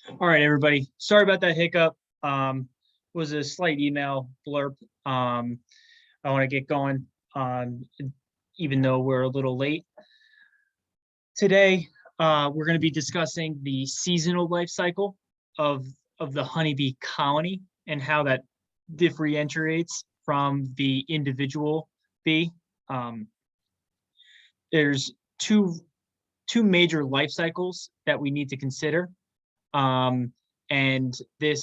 All right, everybody. Sorry about that hiccup. Was a slight email blurb. I want to get going on, even though we're a little late. Today, we're going to be discussing the seasonal life cycle of the honeybee colony and how that differentiates from the individual bee. There's two major life cycles that we need to consider. And the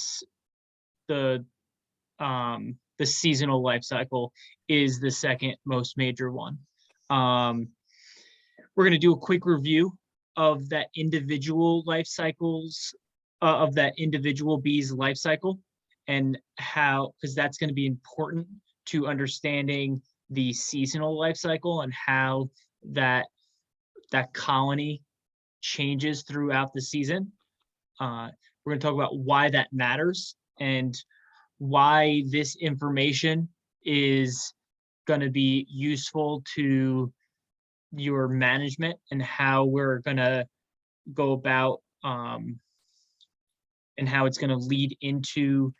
seasonal life cycle is the second most major one. We're going to do a quick review of that individual life cycles, of that individual bee's life cycle, and how, because that's going to be important to understanding the seasonal life cycle and how that colony changes throughout the season. We're going to talk about why that matters and why this information is going to be useful to your management and how we're going to go about and how it's going to lead into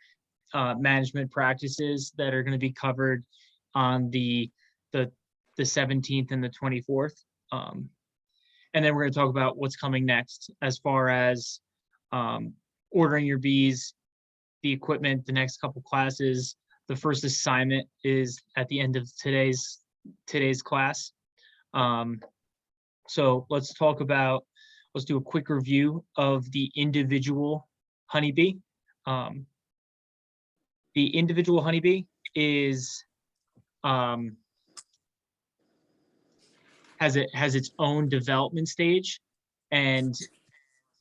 management practices that are going to be covered on the 17th and the 24th. And then we're going to talk about what's coming next as far as ordering your bees, the equipment, the next couple classes. The first assignment is at the end of today's class. So let's do a quick review of the individual honeybee. The individual honeybee is has its own development stage, and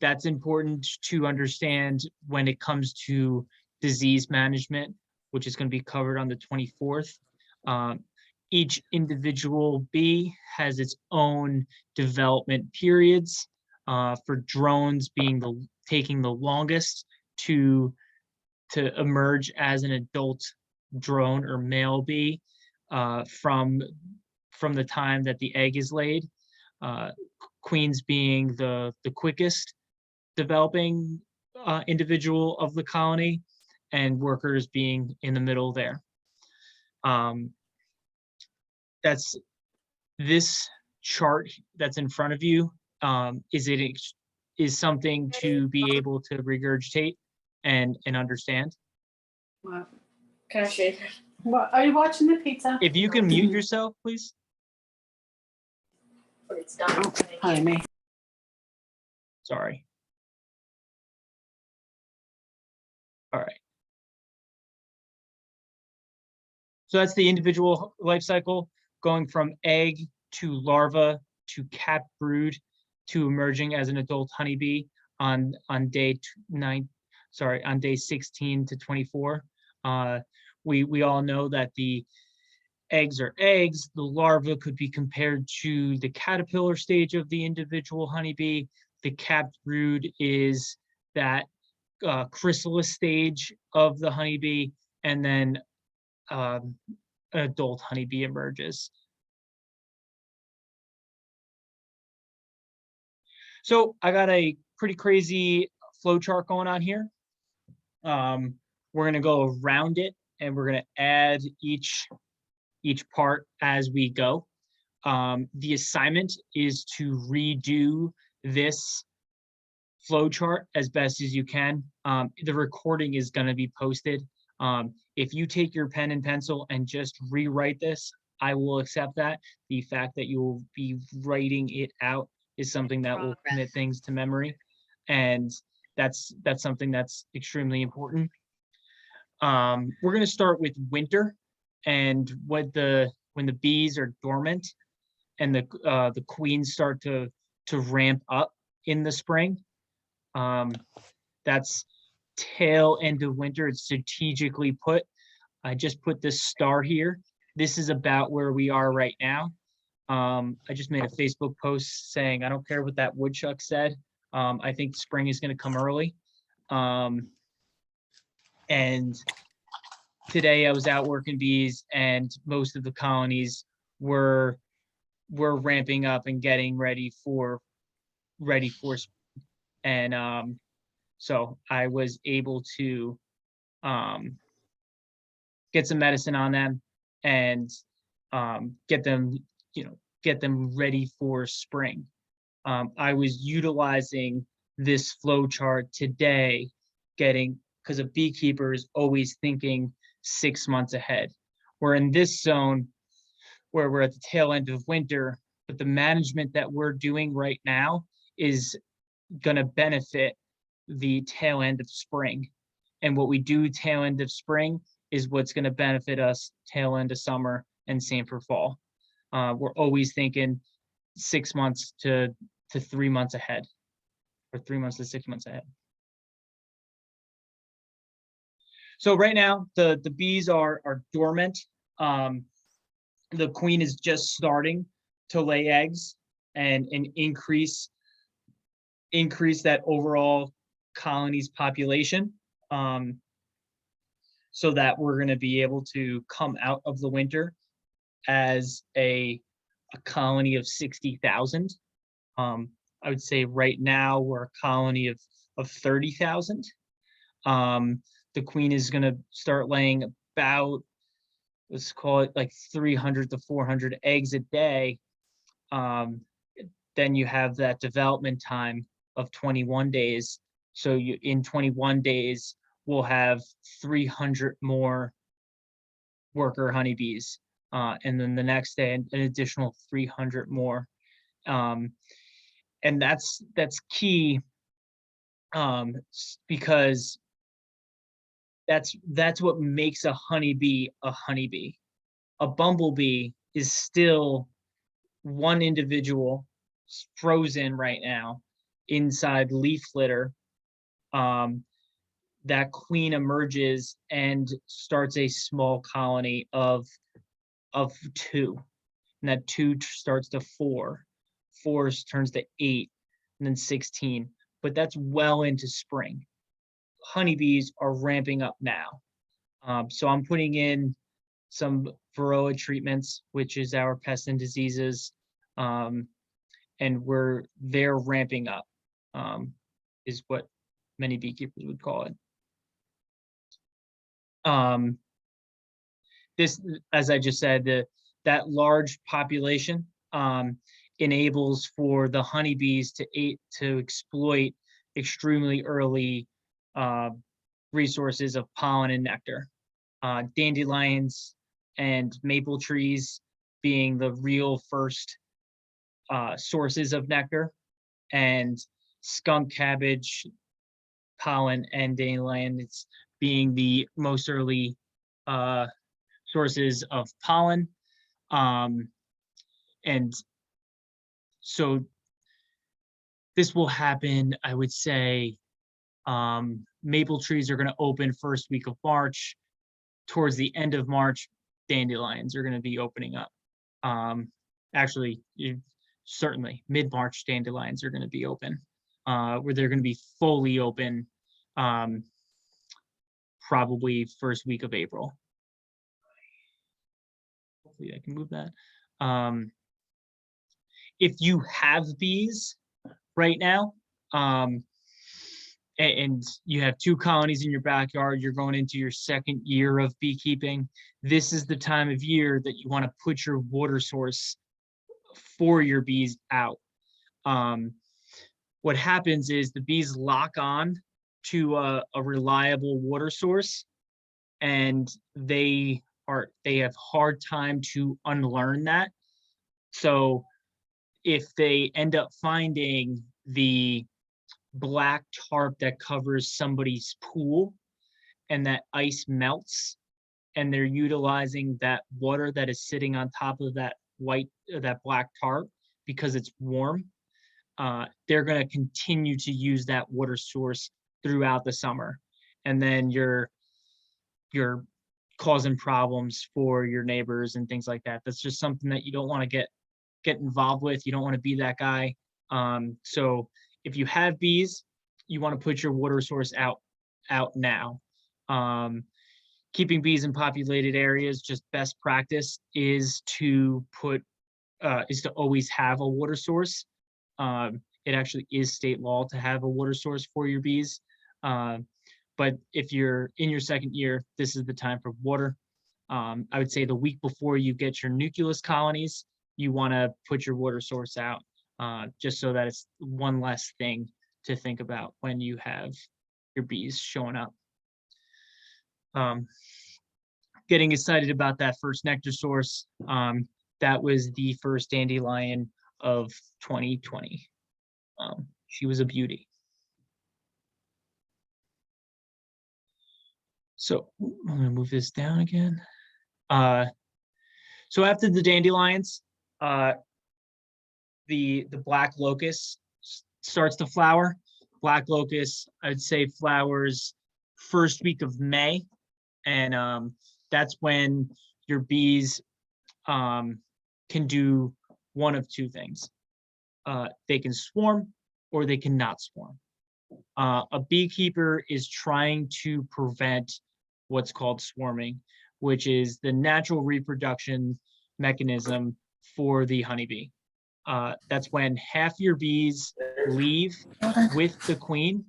that's important to understand when it comes to disease management, which is going to be covered on the 24th. Each individual bee has its own development periods, for drones taking the longest to emerge as an adult drone or male bee from the time that the egg is laid. Queens being the quickest developing individual of the colony, and workers being in the middle there. That's this chart that's in front of you. Is something to be able to regurgitate and understand. What? Can I shake? What are you watching the pizza? If you can mute yourself, please. But it's done. Oh, hi, me. Sorry. All right. So that's the individual life cycle, going from egg to larva to capped brood to emerging as an adult honeybee on day 16 to 24. We all know that the eggs are eggs. The larva could be compared to the caterpillar stage of the individual honeybee. The capped brood is that chrysalis stage of the honeybee, and then an adult honeybee emerges. So I got a pretty crazy flow chart going on here. We're going to go around it, and we're going to add each part as we go. The assignment is to redo this flow chart as best as you can. The recording is going to be posted. If you take your pen and pencil and just rewrite this, I will accept that. The fact that you will be writing it out is something that will commit things to memory, and that's something that's extremely important. We're going to start with winter, and when the bees are dormant and the queens start to ramp up in the spring. That's tail end of winter. It's strategically put. I just put this star here. This is about where we are right now. I just made a Facebook post saying, I don't care what that woodchuck said. I think spring is going to come early. And today I was out working bees, and most of the colonies were ramping up and getting ready for spring. And So I was able to get some medicine on them and get them, get them ready for spring. I was utilizing this flow chart today, because a beekeeper is always thinking 6 months ahead. We're in this zone where we're at the tail end of winter, but the management that we're doing right now is going to benefit the tail end of spring. And what we do tail end of spring is what's going to benefit us tail end of summer, and same for fall. We're always thinking 6 months to 3 months ahead, or 3 months to 6 months ahead. So right now the bees are dormant. The queen is just starting to lay eggs and increase that overall colony's population, so that we're going to be able to come out of the winter as a colony of 60,000. I would say right now we're a colony of 30,000. The queen is going to start laying about, let's call it like 300 to 400 eggs a day. Then you have that development time of 21 days. So in 21 days, we'll have 300 more worker honeybees. And then the next day, an additional 300 more. And that's key, because that's what makes a honeybee a honeybee. A bumblebee is still one individual frozen right now inside leaf litter. That queen emerges and starts a small colony of 2, and that 2 starts to 4, 4 turns to 8, and then 16. But that's well into spring. Honeybees are ramping up now. So I'm putting in some Varroa treatments, which is our pests and diseases, and they're ramping up, is what many beekeepers would call it. This, as I just said, that large population enables for the honeybees to exploit extremely early resources of pollen and nectar. Dandelions and maple trees being the real first sources of nectar, and skunk cabbage, pollen, and dandelions being the most early sources of pollen. And so this will happen, I would say, maple trees are going to open first week of March. Towards the end of March, dandelions are going to be opening up. Actually, certainly mid-March, dandelions are going to be open, where they're going to be fully open probably first week of April. Hopefully I can move that. If you have bees right now, and you have 2 colonies in your backyard, you're going into your 2nd year of beekeeping, this is the time of year that you want to put your water source for your bees out. What happens is the bees lock on to a reliable water source, and they have hard time to unlearn that. So if they end up finding the black tarp that covers somebody's pool and that ice melts, and they're utilizing that water that is sitting on top of that black tarp because it's warm, they're going to continue to use that water source throughout the summer, and then you're causing problems for your neighbors and things like that. That's just something that you don't want to get involved with. You don't want to be that guy. So if you have bees, you want to put your water source out now. Keeping bees in populated areas, just best practice is to always have a water source. It actually is state law to have a water source for your bees. But if you're in your second year, this is the time for water. I would say the week before you get your nucleus colonies, you want to put your water source out, just so that it's one less thing to think about when you have your bees showing up. Getting excited about that first nectar source. That was the first dandelion of 2020. She was a beauty. So I'm gonna move this down again. So after the dandelions, the black locust starts to flower. Black locust, I'd say, flowers first week of May, and that's when your bees can do one of two things. They can swarm or they cannot swarm. A beekeeper is trying to prevent what's called swarming, which is the natural reproduction mechanism for the honeybee. That's when half your bees leave with the queen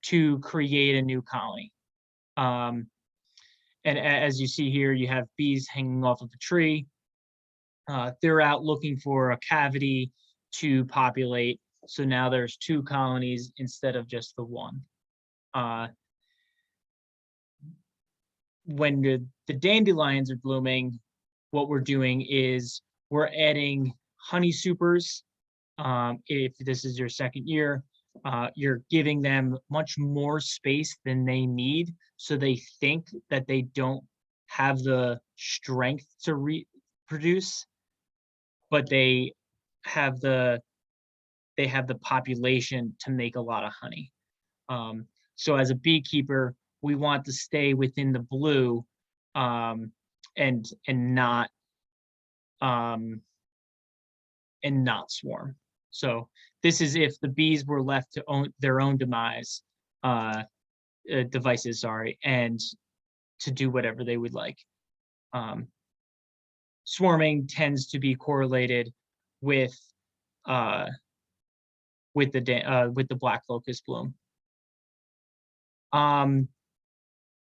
to create a new colony. And as you see here, you have bees hanging off of a tree. They're out looking for a cavity to populate. So now there's two colonies instead of just the one. When the dandelions are blooming, what we're doing is we're adding honey supers. If this is your second year, you're giving them much more space than they need, so they think that they don't have the strength to reproduce, but they have the population to make a lot of honey. So as a beekeeper, we want to stay within the blue, and not swarm. So this is if the bees were left to own their own devices, and to do whatever they would like. Swarming tends to be correlated with the black locust bloom.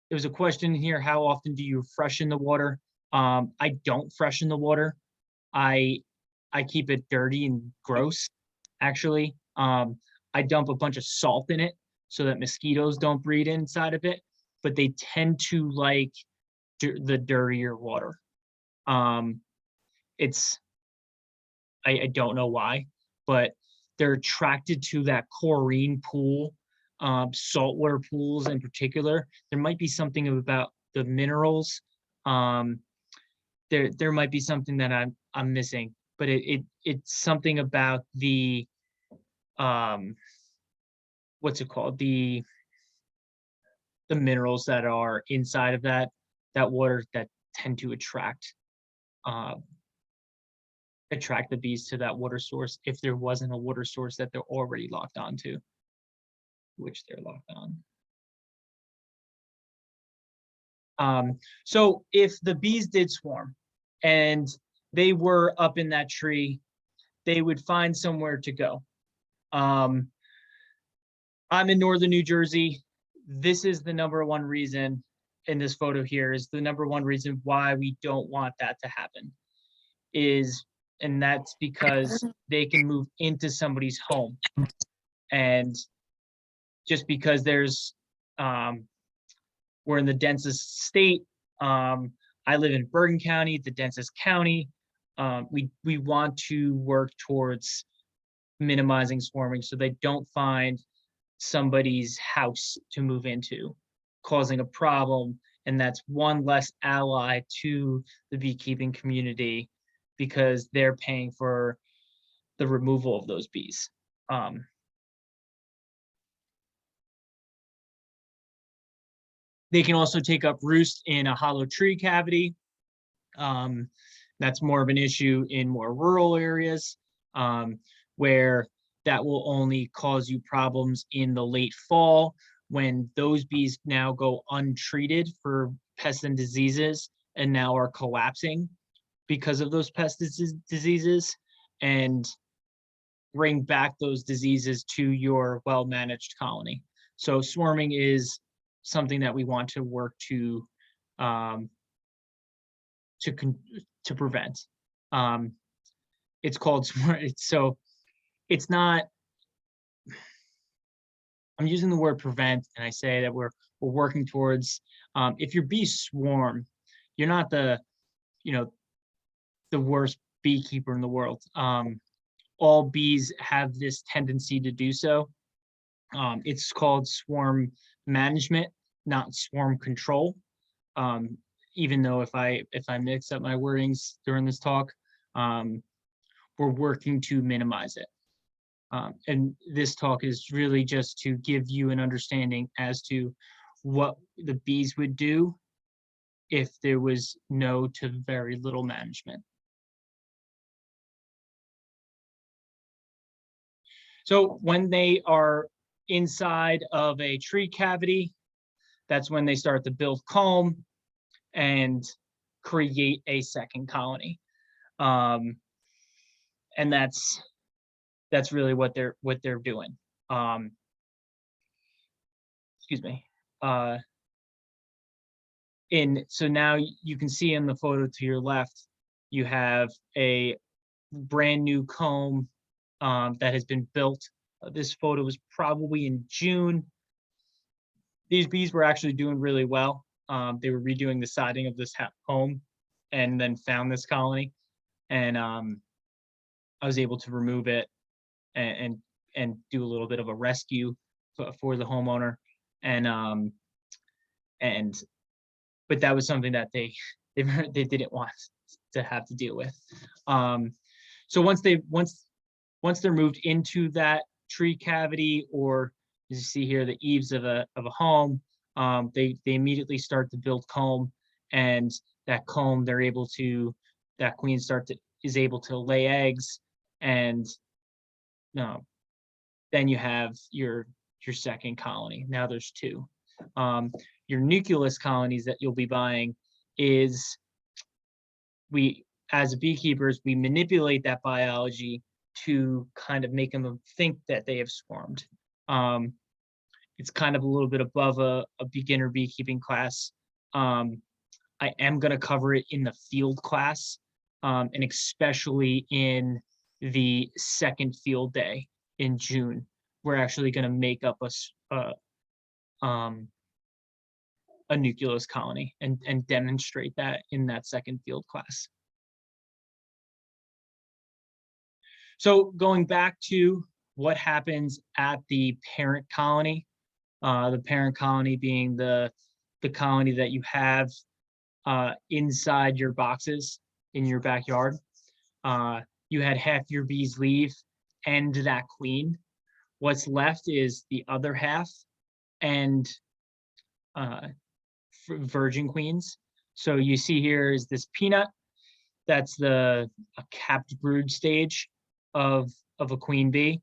There was a question here: how often do you freshen the water? I don't freshen the water. I keep it dirty and gross, actually. I dump a bunch of salt in it so that mosquitoes don't breed inside of it, but they tend to like the dirtier water. I don't know why, but they're attracted to that chlorine pool, saltwater pools in particular. There might be something about the minerals. There might be something that I'm missing, but it's something about the what's it called, the minerals that are inside of that water that tend to attract the bees to that water source, if there wasn't a water source that they're already locked onto, which they're locked on. So if the bees did swarm and they were up in that tree, they would find somewhere to go. I'm in northern New Jersey. This is the number one reason in this photo here, is the number one reason why we don't want that to happen, and that's because they can move into somebody's home. And just because we're in the densest state, I live in Bergen County, the densest county. We want to work towards minimizing swarming so they don't find somebody's house to move into, causing a problem. And that's one less ally to the beekeeping community, because they're paying for the removal of those bees. They can also take up roost in a hollow tree cavity. That's more of an issue in more rural areas, where that will only cause you problems in the late fall, when those bees now go untreated for pests and diseases and now are collapsing because of those pests and diseases, and bring back those diseases to your well-managed colony. So swarming is something that we want to work to prevent. It's called so it's not. I'm using the word prevent, and I say that we're working towards. If your bees swarm, you're not the worst beekeeper in the world. All bees have this tendency to do so. It's called swarm management, not swarm control. Even though if I mix up my wordings during this talk, we're working to minimize it. And this talk is really just to give you an understanding as to what the bees would do if there was no to very little management. So when they are inside of a tree cavity, that's when they start to build comb and create a second colony. And that's really what they're doing. Excuse me. So now you can see in the photo to your left, you have a brand new comb that has been built. This photo was probably in June. These bees were actually doing really well. They were redoing the siding of this home and then found this colony. And I was able to remove it and do a little bit of a rescue for the homeowner. But that was something that they didn't want to have to deal with. So once they're moved into that tree cavity, or as you see here, the eaves of a home, they immediately start to build comb, and that comb that queen is able to lay eggs, and then you have your second colony. Now there's two. Your nucleus colonies that you'll be buying is as beekeepers, we manipulate that biology to kind of make them think that they have swarmed. It's kind of a little bit above a beginner beekeeping class. I am going to cover it in the field class, and especially in the second field day in June. We're actually going to make up a nucleus colony and demonstrate that in that second field class. So going back to what happens at the parent colony, the parent colony being the colony that you have inside your boxes in your backyard. You had half your bees leave and that queen. What's left is the other half and virgin queens. So you see here is this peanut. That's a capped brood stage of a queen bee.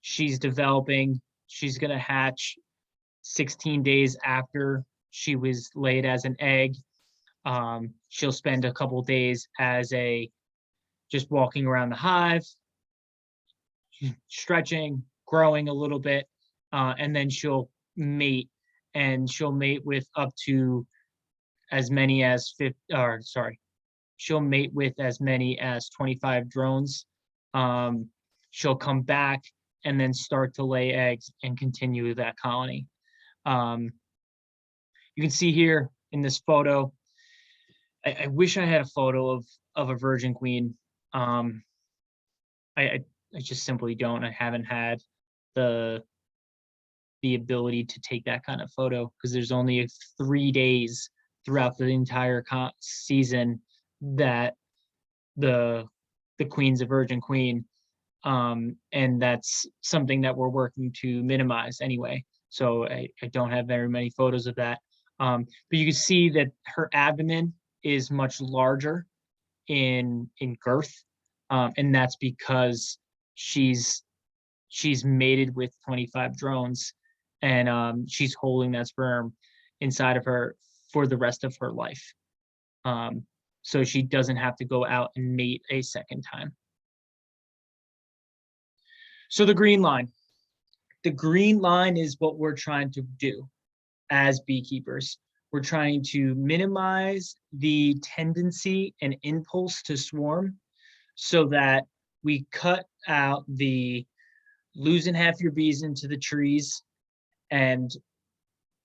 She's developing. She's going to hatch 16 days after she was laid as an egg. She'll spend a couple days as just walking around the hive, stretching, growing a little bit, and then she'll mate, and she'll mate with up to as many as she'll mate with as many as 25 drones. She'll come back and then start to lay eggs and continue that colony. You can see here in this photo, I wish I had a photo of a virgin queen. I just simply don't. I haven't had the ability to take that kind of photo because there's only 3 days throughout the entire season that the queen's a virgin queen, and that's something that we're working to minimize anyway. So I don't have very many photos of that, but you can see that her abdomen is much larger in girth, and that's because she's mated with 25 drones, and she's holding that sperm inside of her for the rest of her life. So she doesn't have to go out and mate a second time. So the green line, the green line is what we're trying to do as beekeepers. We're trying to minimize the tendency and impulse to swarm so that we cut out the losing half your bees into the trees and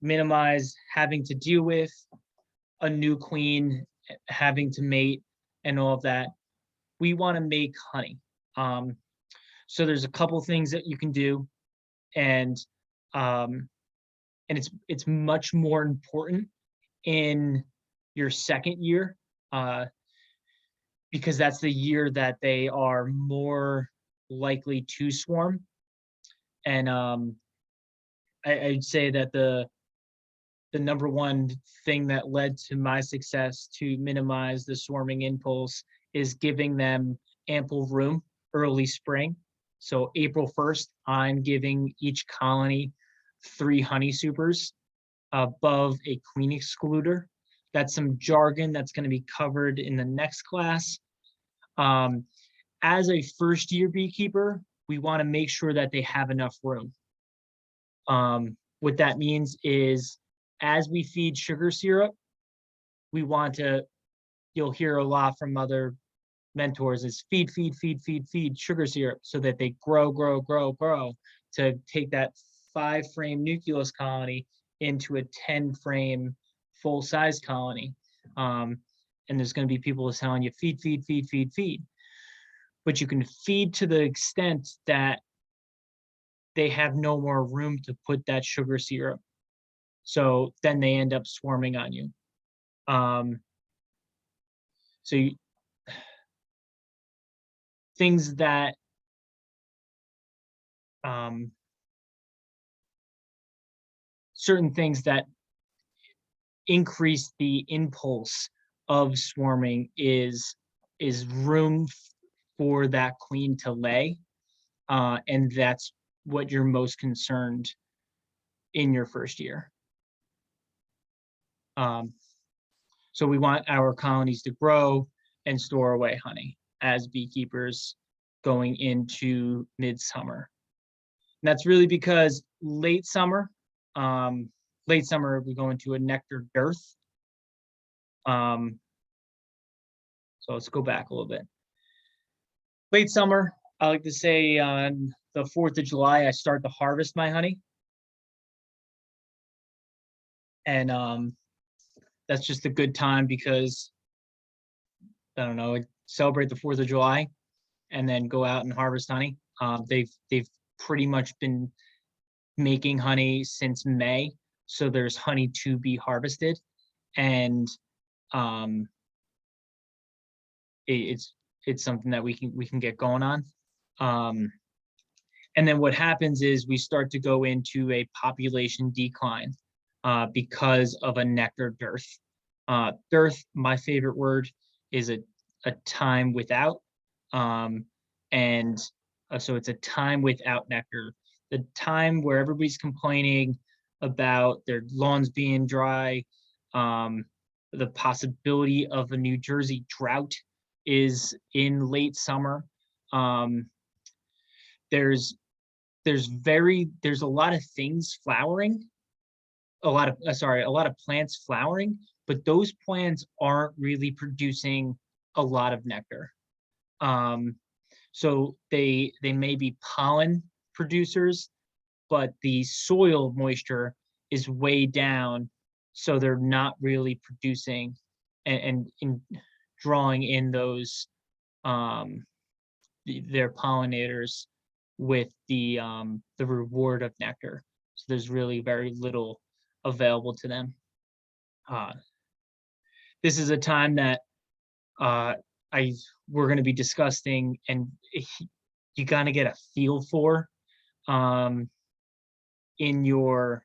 minimize having to deal with a new queen, having to mate and all of that. We want to make honey. So there's a couple things that you can do, and it's much more important in your second year, because that's the year that they are more likely to swarm. And I'd say that the number one thing that led to my success to minimize the swarming impulse is giving them ample room early spring. So April 1st, I'm giving each colony 3 honey supers above a queen excluder. That's some jargon that's going to be covered in the next class. As a first year beekeeper, we want to make sure that they have enough room. What that means is, as we feed sugar syrup, we want to, you'll hear a lot from other mentors, is feed sugar syrup so that they grow to take that 5-frame nucleus colony into a 10-frame full-size colony. And there's going to be people telling you feed. But you can feed to the extent that they have no more room to put that sugar syrup. So then they end up swarming on you. Things that certain things that increase the impulse of swarming is room for that queen to lay, and that's what you're most concerned in your first year. So we want our colonies to grow and store away honey as beekeepers going into midsummer. And that's really because late summer we go into a nectar dearth. So let's go back a little bit. Late summer, I like to say on the 4th of July, I start to harvest my honey. And that's just a good time because, I don't know, celebrate the 4th of July and then go out and harvest honey. They've pretty much been making honey since May, so there's honey to be harvested, and it's something that we can get going on. And then what happens is we start to go into a population decline because of a nectar dearth. Dearth, my favorite word, is a time without, and so it's a time without nectar. The time where everybody's complaining about their lawns being dry, the possibility of a New Jersey drought is in late summer. There's a lot of things flowering, a lot of plants flowering, but those plants aren't really producing a lot of nectar. So they may be pollen producers, but the soil moisture is way down, so they're not really producing and drawing in those their pollinators with the reward of nectar. So there's really very little available to them. This is a time that we're going to be discussing, and you kind of get a feel for in your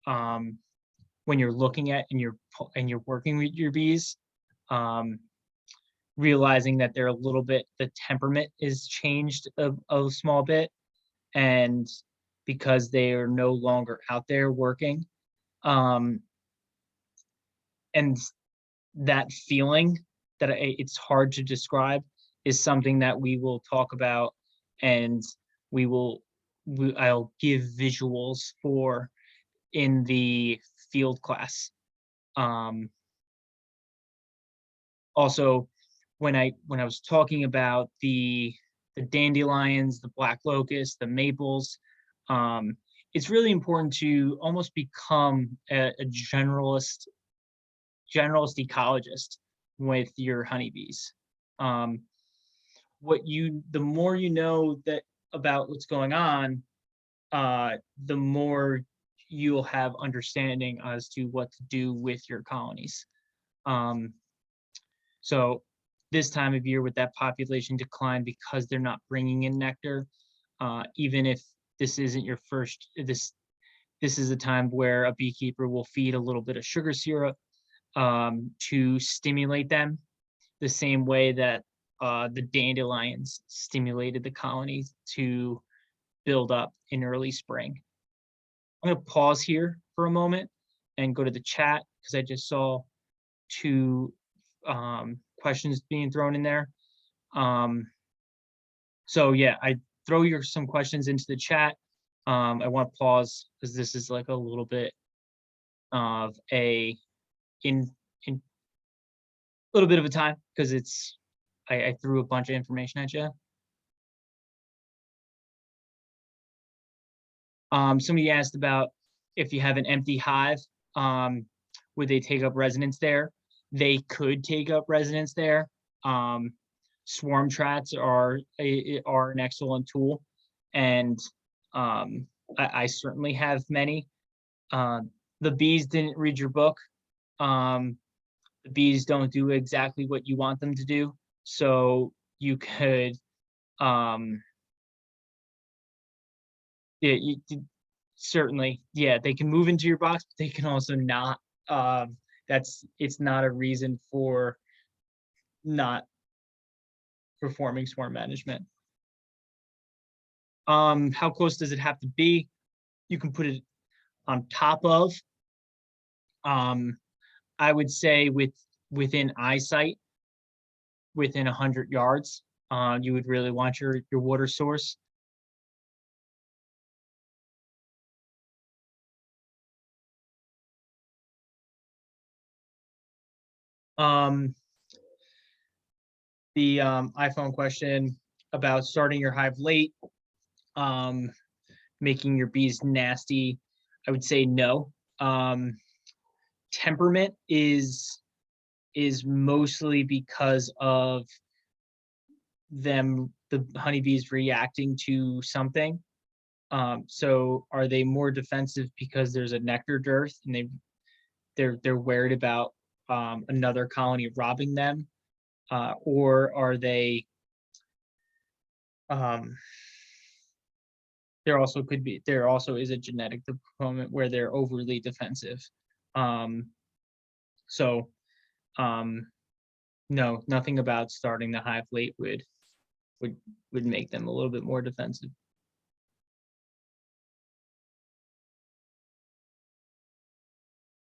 when you're looking at and you're working with your bees, realizing that they're a little bit, the temperament is changed a small bit, and because they are no longer out there working, and that feeling that it's hard to describe is something that we will talk about, and we will I'll give visuals for in the field class. Also, when I was talking about the dandelions, the black locust, the maples, it's really important to almost become a generalist ecologist with your honeybees. The more you know that about what's going on, the more you'll have understanding as to what to do with your colonies. So this time of year with that population decline, because they're not bringing in nectar, even if this isn't your first, this is a time where a beekeeper will feed a little bit of sugar syrup to stimulate them, the same way that the dandelions stimulated the colonies to build up in early spring. I'm going to pause here for a moment and go to the chat because I just saw two questions being thrown in there. So yeah, I throw some questions into the chat. I want to pause because this is like a little bit of a little bit of a time because I threw a bunch of information at you. Somebody asked about if you have an empty hive, would they take up residence there? They could take up residence there. Swarm traps are an excellent tool, and I certainly have many. The bees didn't read your book. The bees don't do exactly what you want them to do, so you could certainly, yeah, they can move into your box, but they can also not. It's not a reason for not performing swarm management. How close does it have to be? You can put it on top of. I would say within eyesight, within 100 yards. You would really want your water source. The iPhone question about starting your hive late, making your bees nasty, I would say no. Temperament is mostly because of the honeybees reacting to something. So are they more defensive because there's a nectar dearth and they're worried about another colony robbing them, or are they there also is a genetic component where they're overly defensive. No, nothing about starting the hive late would make them a little bit more defensive.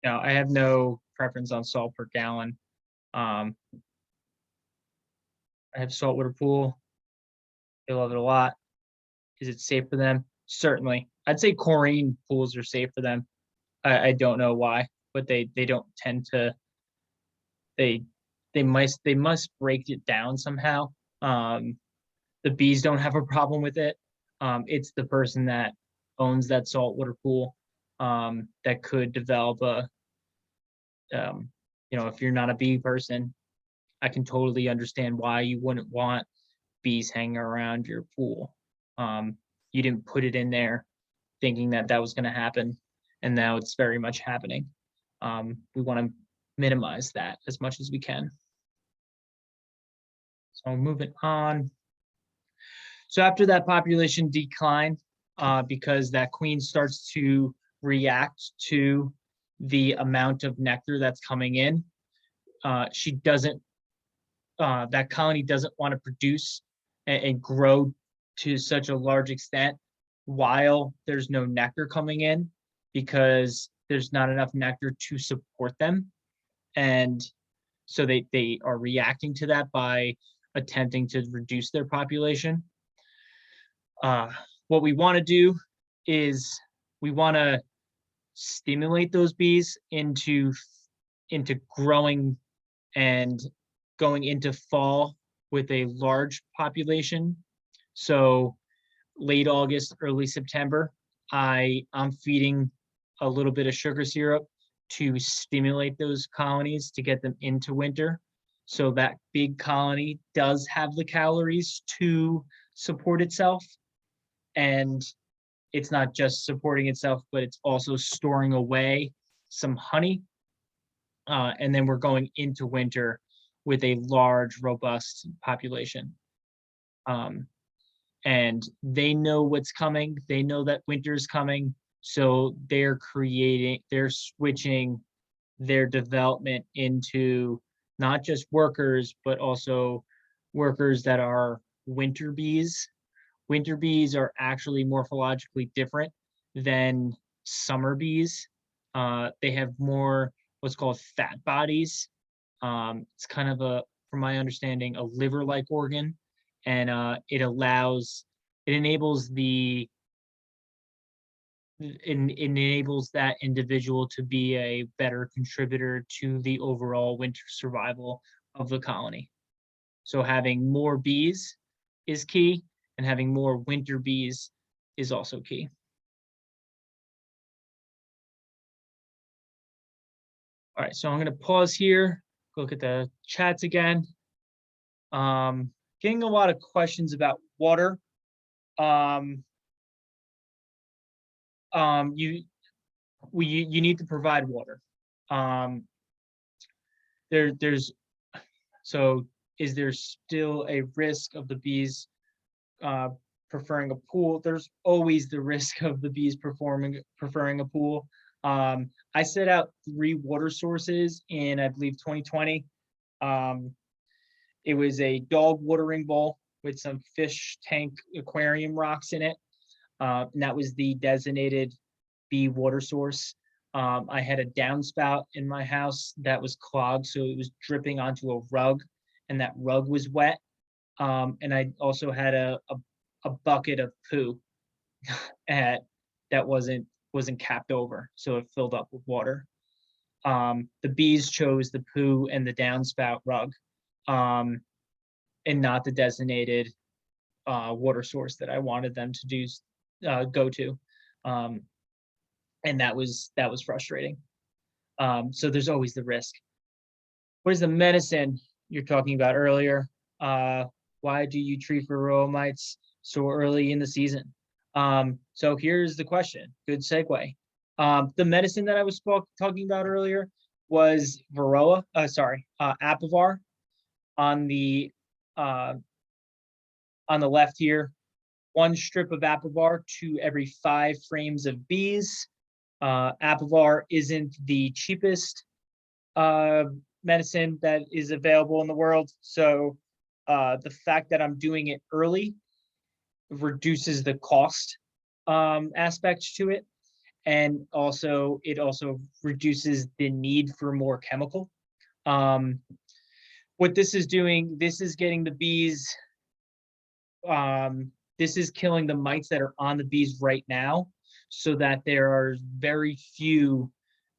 Now, I have no preference on salt per gallon. I have saltwater pool. They love it a lot. Is it safe for them? Certainly. I'd say chlorine pools are safe for them. I don't know why, but they don't tend to. They must break it down somehow. The bees don't have a problem with it. It's the person that owns that saltwater pool that could develop a. If you're not a bee person, I can totally understand why you wouldn't want bees hanging around your pool. You didn't put it in there thinking that was going to happen, and now it's very much happening. We want to minimize that as much as we can. So moving on. So after that population decline, because that queen starts to react to the amount of nectar that's coming in, she doesn't. That colony doesn't want to produce and grow to such a large extent while there's no nectar coming in, because there's not enough nectar to support them. And so they are reacting to that by attempting to reduce their population. what we want to do is we want to stimulate those bees into growing and going into fall with a large population. So late August, early September, I'm feeding a little bit of sugar syrup to stimulate those colonies to get them into winter. So that big colony does have the calories to support itself. And it's not just supporting itself, but it's also storing away some honey. And then we're going into winter with a large, robust population. And they know what's coming. They know that winter's coming. So they're switching their development into not just workers, but also workers that are winter bees. Winter bees are actually morphologically different than summer bees. They have more what's called fat bodies. It's kind of from my understanding, a liver-like organ, and it enables that individual to be a better contributor to the overall winter survival of the colony. So having more bees is key, and having more winter bees is also key. All right, so I'm going to pause here, look at the chats again. Getting a lot of questions about water. You need to provide water. So is there still a risk of the bees preferring a pool? There's always the risk of the bees preferring a pool. I set out 3 water sources in, I believe, 2020. It was a dog watering bowl with some fish tank aquarium rocks in it. And that was the designated bee water source. I had a downspout in my house that was clogged, so it was dripping onto a rug, and that rug was wet. And I also had a bucket of poo that wasn't capped over, so it filled up with water. The bees chose the poo and the downspout rug, and not the designated water source that I wanted them to go to. And that was frustrating. So there's always the risk. What is the medicine you're talking about earlier? Why do you treat for varroa mites so early in the season? So here's the question. Good segue. The medicine that I was talking about earlier was Apivar. On the left here, 1 strip of Apivar to every 5 frames of bees. Apivar isn't the cheapest medicine that is available in the world, so the fact that I'm doing it early reduces the cost aspect to it, and it also reduces the need for more chemical. What this is doing, this is getting the bees, this is killing the mites that are on the bees right now, so that there are very few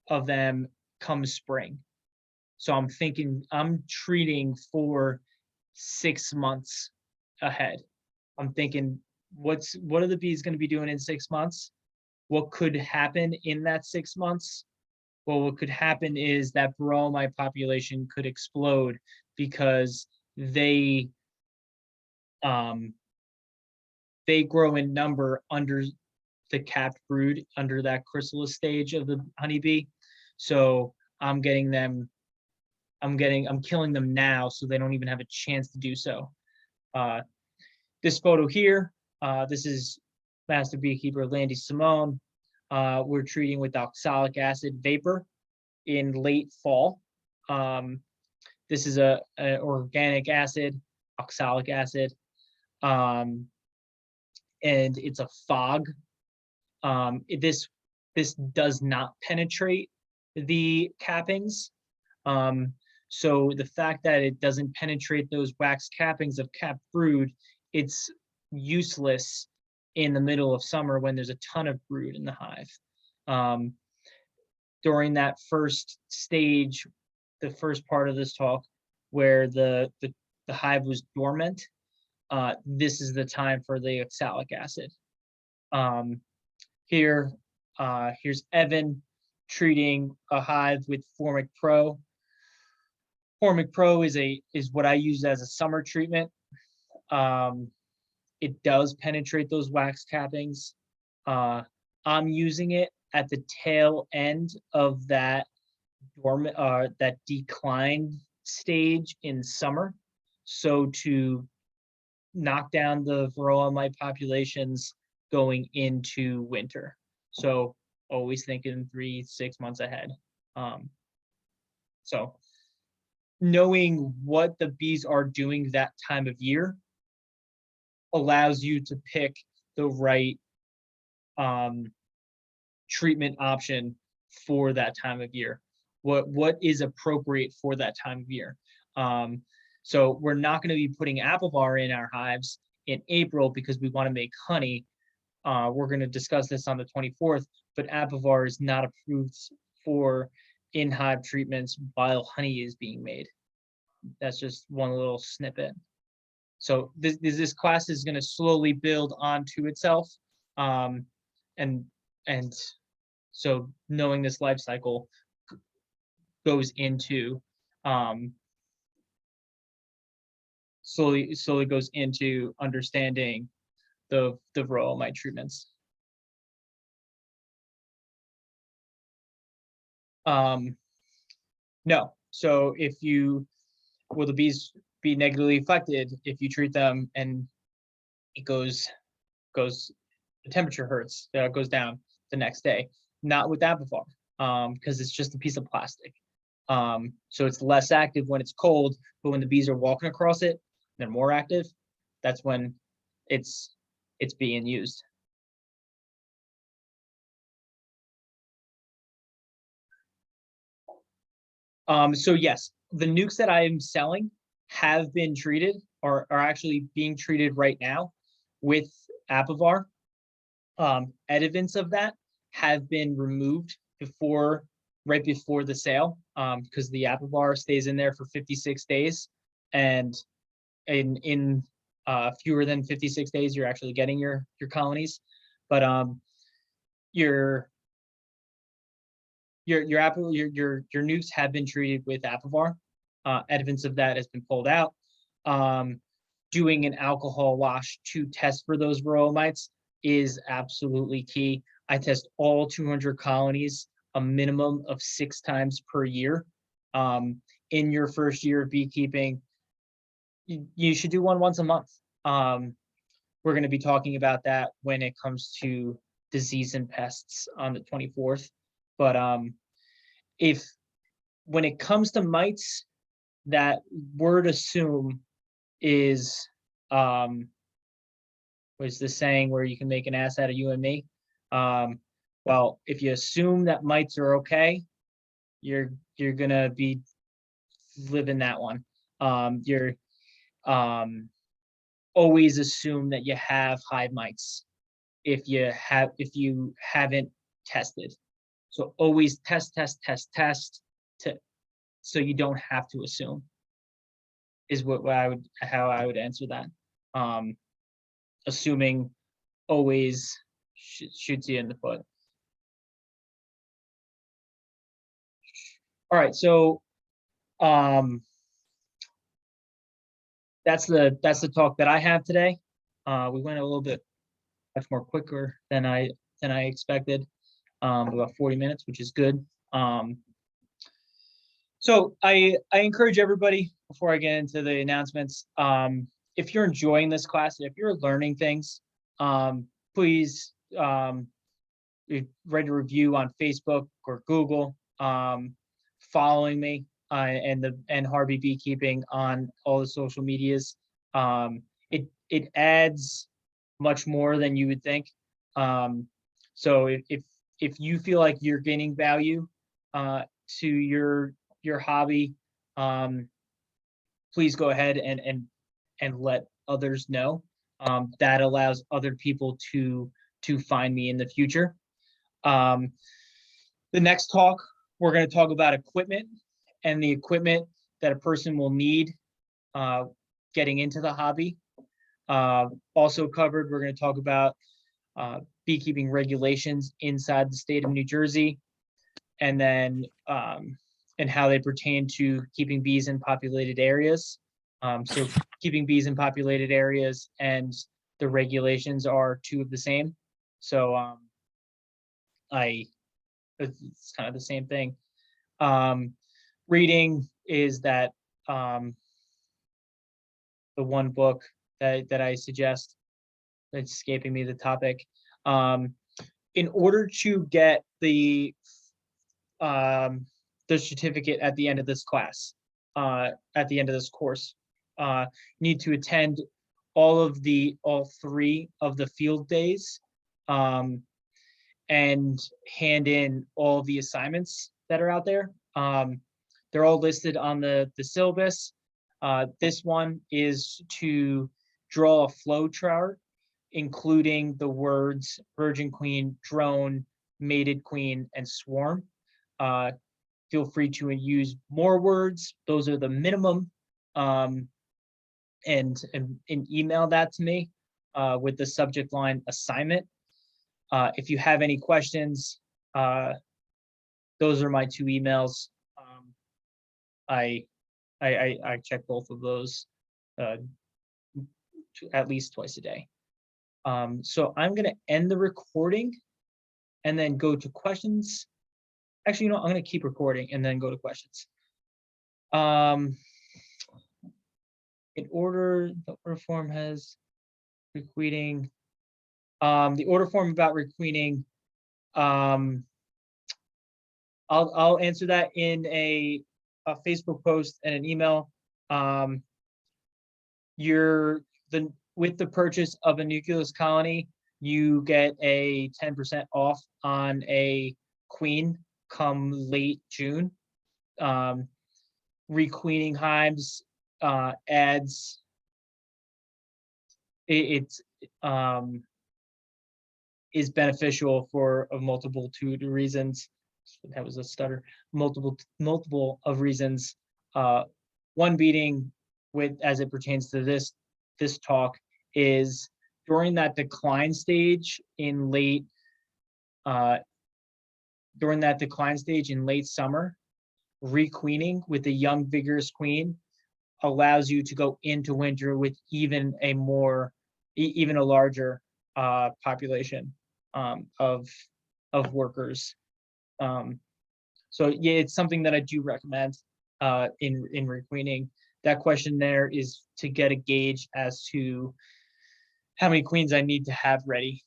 of them come spring. So I'm treating for 6 months ahead. I'm thinking, what are the bees going to be doing in 6 months? What could happen in that 6 months? Well, what could happen is that varroa mite population could explode because they grow in number under the capped brood, under that chrysalis stage of the honeybee. So I'm killing them now, so they don't even have a chance to do so. This photo here, this is master beekeeper Landy Simone. We're treating with oxalic acid vapor in late fall. This is an organic acid, oxalic acid, and it's a fog. This does not penetrate the cappings. So the fact that it doesn't penetrate those wax cappings of capped brood, it's useless in the middle of summer when there's a ton of brood in the hive. During that first stage, the first part of this talk, where the hive was dormant, this is the time for the oxalic acid. Here's Evan treating a hive with Formic Pro. Formic Pro is what I use as a summer treatment. It does penetrate those wax cappings. I'm using it at the tail end of that dormant, that decline stage in summer, so to knock down the varroa mite populations going into winter. So always thinking 3-6 months ahead. So knowing what the bees are doing that time of year allows you to pick the right treatment option for that time of year. What is appropriate for that time of year. So we're not going to be putting Apivar in our hives in April because we want to make honey. We're going to discuss this on the 24th, but Apivar is not approved for in-hive treatments while honey is being made. That's just one little snippet. So this class is going to slowly build onto itself. And so knowing this life cycle goes into slowly goes into understanding the varroa mite treatments. No, so will the bees be negatively affected if you treat them and it goes the temperature hurts, goes down the next day? Not with Apivar, because it's just a piece of plastic. So it's less active when it's cold, but when the bees are walking across it, they're more active. That's when it's being used. So yes, the nukes that I am selling have been treated or are actually being treated right now with Apivar. Evidence of that have been removed right before the sale, because the Apivar stays in there for 56 days, and in fewer than 56 days, you're actually getting your colonies. But your nukes have been treated with Apivar. Evidence of that has been pulled out. Doing an alcohol wash to test for those varroa mites is absolutely key. I test all 200 colonies a minimum of 6 times per year. In your first year of beekeeping, you should do one once a month. We're going to be talking about that when it comes to disease and pests on the 24th. But when it comes to mites, that word assume is was the saying where you can make an ass out of you and me. Well, if you assume that mites are okay, you're gonna be living that one. You're always assume that you have hive mites if you haven't tested. So always test so you don't have to assume, is how I would answer that. Assuming always shoots you in the foot. All right, so that's the talk that I have today. We went a little bit much more quicker than I expected, about 40 minutes, which is good. So I encourage everybody, before I get into the announcements, if you're enjoying this class, if you're learning things, please write a review on Facebook or Google, following me and HarBee Beekeeping on all the social medias. It adds much more than you would think. So if you feel like you're gaining value to your hobby, please go ahead and let others know. that allows other people to find me in the future. The next talk, we're going to talk about equipment and the equipment that a person will need getting into the hobby. Also covered, we're going to talk about beekeeping regulations inside the state of New Jersey, and then and how they pertain to keeping bees in populated areas. So keeping bees in populated areas and the regulations are two of the same. So it's kind of the same thing. Reading is that the one book that I suggest. It's escaping me the topic. In order to get the certificate at the end of this class, at the end of this course, you need to attend all 3 of the field days, and hand in all the assignments that are out there. They're all listed on the syllabus. This one is to draw a flow chart, including the words virgin queen, drone, mated queen, and swarm. Feel free to use more words. Those are the minimum. And email that to me with the subject line assignment. If you have any questions, those are my 2 emails. I check both of those at least twice a day. So I'm going to end the recording and then go to questions. Actually, I'm going to keep recording and then go to questions. In order, the order form has requeening. The order form about requeening, I'll answer that in a Facebook post and an email. With the purchase of a nucleus colony, you get a 10% off on a queen come late June. Requeening hives adds is beneficial for a multitude of reasons. That was a stutter. Multiple of reasons. One being, with as it pertains to this talk, is during that decline stage in late summer, requeening with a young vigorous queen allows you to go into winter with even a larger population of workers. So yeah, it's something that I do recommend in requeening. That question there is to get a gauge as to how many queens I need to have ready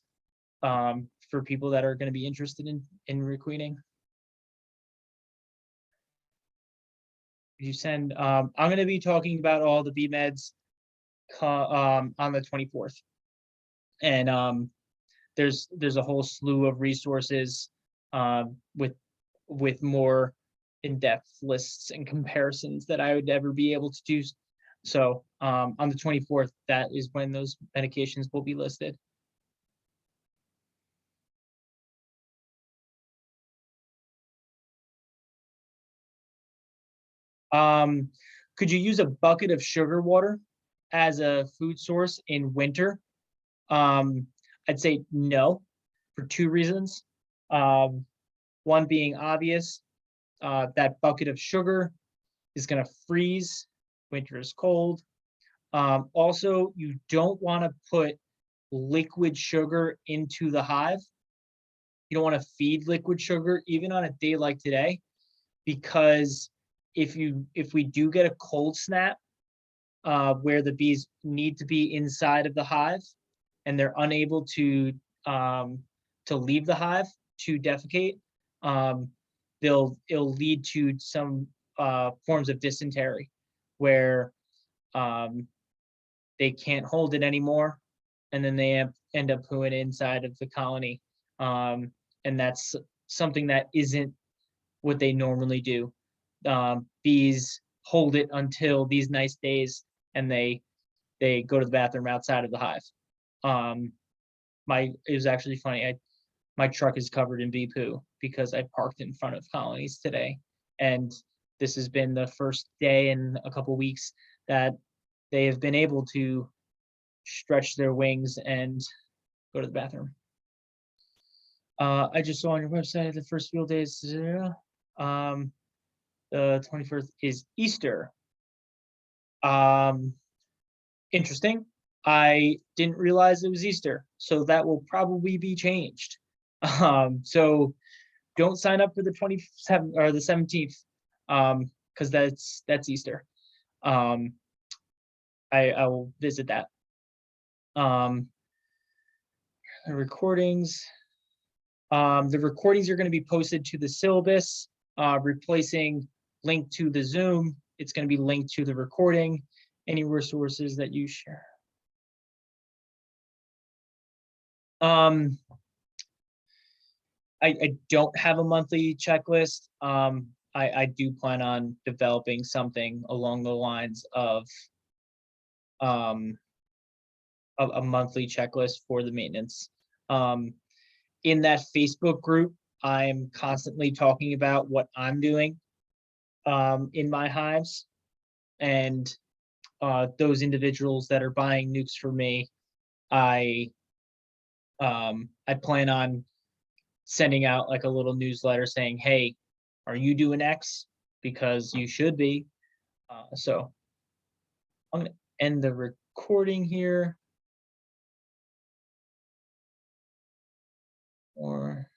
for people that are going to be interested in requeening. You send. I'm going to be talking about all the bee meds on the 24th, and there's a whole slew of resources with more in-depth lists and comparisons that I would ever be able to do. So on the 24th, that is when those medications will be listed. Could you use a bucket of sugar water as a food source in winter? I'd say no, for 2 reasons. One being obvious, that bucket of sugar is going to freeze. Winter is cold. Also, you don't want to put liquid sugar into the hive. You don't want to feed liquid sugar even on a day like today, because if we do get a cold snap where the bees need to be inside of the hive and they're unable to leave the hive to defecate, it'll lead to some forms of dysentery where they can't hold it anymore, and then they end up pooing inside of the colony, and that's something that isn't what they normally do. Bees hold it until these nice days, and they go to the bathroom outside of the hive. It was actually funny. My truck is covered in bee poo because I parked in front of colonies today, and this has been the first day in a couple weeks that they have been able to stretch their wings and go to the bathroom. I just saw on your website the first field days. Um, the 21st is Easter. Interesting. I didn't realize it was Easter, so that will probably be changed. So don't sign up for the 27th or the 17th, because that's Easter. I will visit that. The recordings. The recordings are going to be posted to the syllabus, replacing link to the Zoom. It's going to be linked to the recording. Any resources that you share. I don't have a monthly checklist. I do plan on developing something along the lines of a monthly checklist for the maintenance. In that Facebook group, I'm constantly talking about what I'm doing in my hives, and those individuals that are buying nukes for me, I plan on sending out like a little newsletter saying, hey, are you doing X? Because you should be. So I'm going to end the recording here. Or